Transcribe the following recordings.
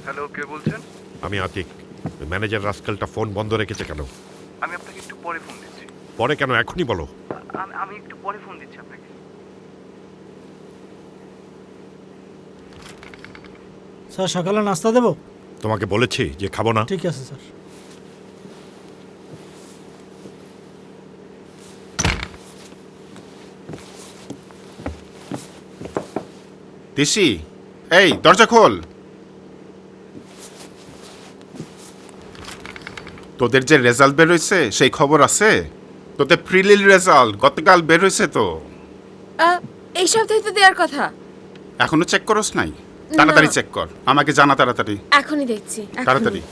Hello, কে বলছেন? আমি Atik. Manager রাস্কেলটা phone বন্ধ রেখেছে কেন? আমি আপনাকে একটু পরে ফোন দিচ্ছি। পরে কেন, এখনই বলো। আমি একটু পরে ফোন দিচ্ছি আপনাকে। স্যার সকালে নাস্তা দেবো? তোমাকে বলেছি যে খাবো না। ঠিক আছে স্যার। তিসি, এই দরজা খোল। তোদের যে রেজাল্ট বের হয়েছে সেই খবর আছে? তোদের প্রিলির রেজাল্ট গতকাল বের হয়েছে তো। এই সপ্তাহে তো দেওয়ার কথা। এখনো চেক করস নাই? তাড়াতাড়ি চেক কর, আমাকে জানা তাড়াতাড়ি। এখনই দেখছি, তাড়াতাড়ি।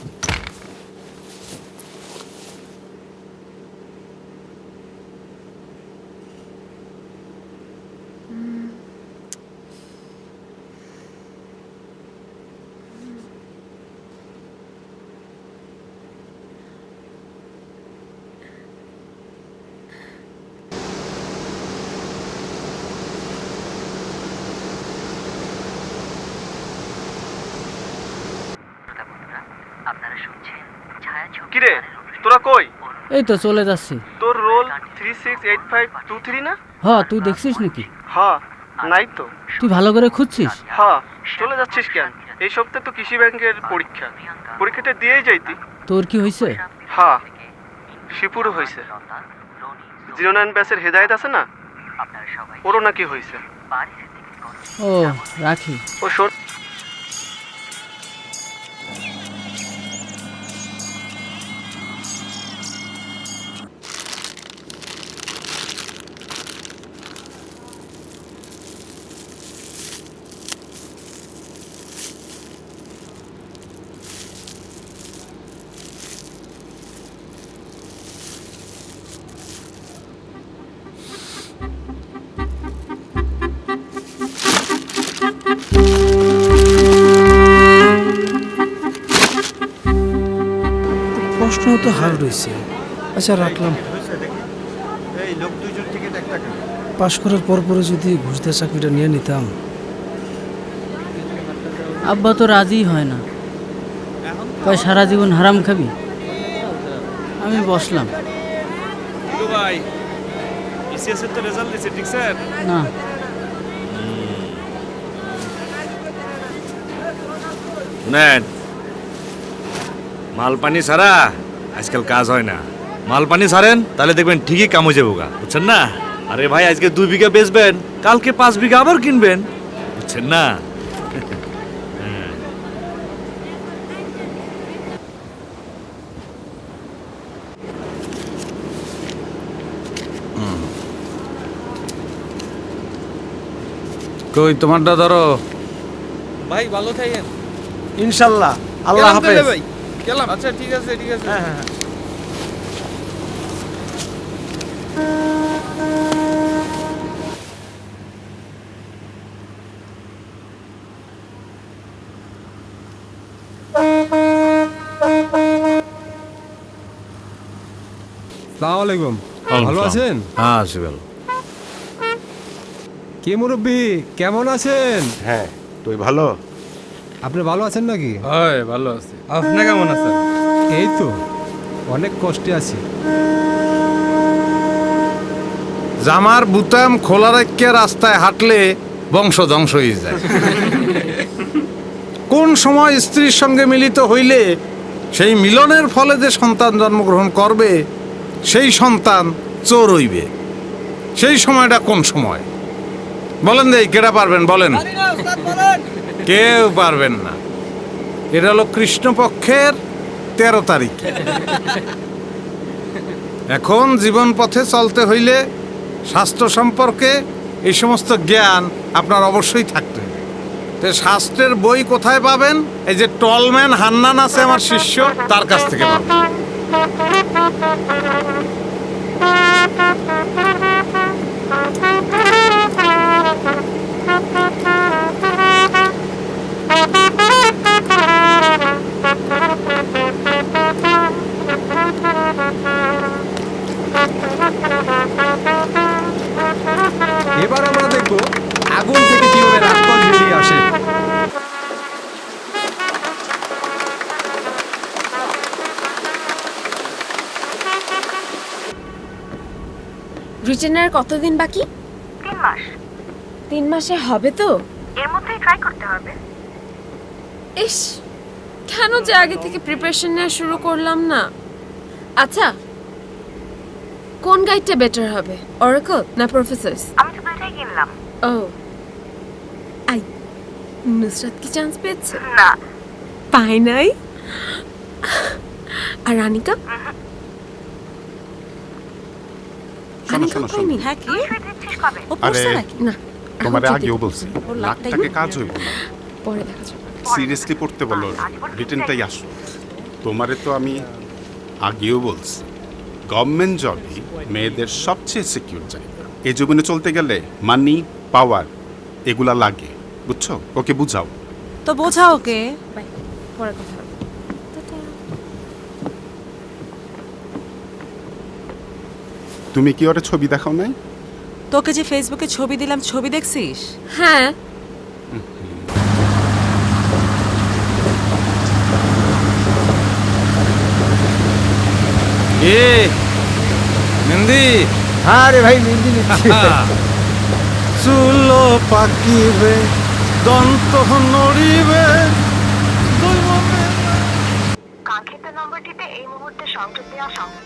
কিরে, তোরা কই? এই তো চলে যাচ্ছি। তোর রোল 368523 না? হ্যাঁ, তুই দেখছিস নাকি? হ্যাঁ, নাই তো। তুই ভালো করে খুঁজছিস? হ্যাঁ, চলে যাচ্ছিস কেন? এই সপ্তাহে তো কৃষি ব্যাংকের পরীক্ষা। পরীক্ষাটা দিয়েই যাইতি। তোর কি হয়েছে? হ্যাঁ, শিপুরও হয়েছে। 09 ব্যাচের হেদায়েত আছে না, ওরও নাকি হয়েছে। ও, রাখি। ও শোন, প্রশ্ন তো হার রয়েছে। আচ্ছা রাখলাম। এই লোক দুইজন টিকিট এক টাকা। পাশ করার পর পরে যদি ঘুষ দিয়ে চাকরিটা নিয়ে নিতাম। আব্বা তো রাজি হয় না, কয় সারা জীবন হারাম খাবি। আমি বসলাম। ভাই ইসিএস এর তো রেজাল্ট দিয়েছে, ঠিক স্যার? না, নেন, মাল পানি ছাড়া আজকাল কাজ হয় না। মাল পানি ছাড়েন তাহলে দেখবেন ঠিকই কাম হয়ে যাবো গা, বুঝছেন না? আরে ভাই, আজকে 2 বিঘা বেচবেন, কালকে 5 বিঘা আবার কিনবেন, বুঝছেন না? কই তোমারটা ধরো। ভাই ভালো থাকেন। ইনশাল্লাহ, আল্লাহ হাফেজ। ভাই গেলাম। আচ্ছা, ঠিক আছে, ঠিক আছে। হ্যাঁ হ্যাঁ। আসসালামু আলাইকুম। ভালো আছেন? হ্যাঁ, আছি ভালো। কে মুরব্বি, কেমন আছেন? হ্যাঁ, তুই ভালো? আপনি ভালো আছেন নাকি? হয়, ভালো আছি। আপনি কেমন আছেন? এই তো অনেক কষ্টে আছি। জামার বুতাম খোলা রেখে রাস্তায় হাঁটলে বংশ ধ্বংস হয়ে যায়। কোন সময় স্ত্রীর সঙ্গে মিলিত হইলে সেই মিলনের ফলে যে সন্তান জন্মগ্রহণ করবে সেই সন্তান চোর হইবে, সেই সময়টা কোন সময় বলেন? দেই কেটা পারবেন বলেন? কেউ পারবেন না। এটা হলো কৃষ্ণপক্ষের 13 তারিখ। এখন জীবন পথে চলতে হইলে স্বাস্থ্য সম্পর্কে এই সমস্ত জ্ঞান আপনার অবশ্যই থাকতে হবে। তো শাস্ত্রের বই কোথায় পাবেন? এই যে টলম্যান হান্নান আছে আমার শিষ্য, তার কাছ থেকে পাবেন। এবার আমরা দেখব আগুন থেকে কিভাবে রাক্ষস বেরিয়ে আসে। রিটেনের কতদিন বাকি? 3 মাস। 3 মাসে হবে তো? এর মধ্যেই ট্রাই করতে হবে। ইস, কেন যে আগে থেকে প্রিপারেশন নেওয়া শুরু করলাম না। আচ্ছা, কোন গাইডটা বেটার হবে, অরাকল না প্রফেসরস? আমি তো দুইটাই কিনলাম। ও, আই নুসরাত কি চান্স পেয়েছে? না। পায় নাই? আর রানিকা? শোনো শোনো শোনো হ্যাঁ কি? তুই দিচ্ছিস কবে? আরে না, তোমারে এখন আগেও যদি- বলছি লাখ টাকা কাজ হইব না পরে দেখা যাবে। সিরিয়াসলি পড়তে বলো রিটেনটাই আসো তোমারে তো আমি আগেও বলছি গভর্নমেন্ট জবই মেয়েদের সবচেয়ে সিকিউর জায়গা এই জীবনে চলতে গেলে মানি পাওয়ার এগুলা লাগে বুঝছো ওকে বুঝাও তো বোঝাও ওকে। বাই, পরে কথা হবে। টাটা। তুমি কি ওরে ছবি দেখাও নাই তোকে যে ফেসবুকে ছবি দিলাম, ছবি দেখছিস? হ্যাঁ, এ মেহেন্দি আরে ভাই মেহেন্দি নিচ্ছি। চুল পাকিবে দন্ত নড়িবে কাঙ্ক্ষিত নম্বরটিতে এই মুহূর্তে সংযোগ দেওয়া সম্ভব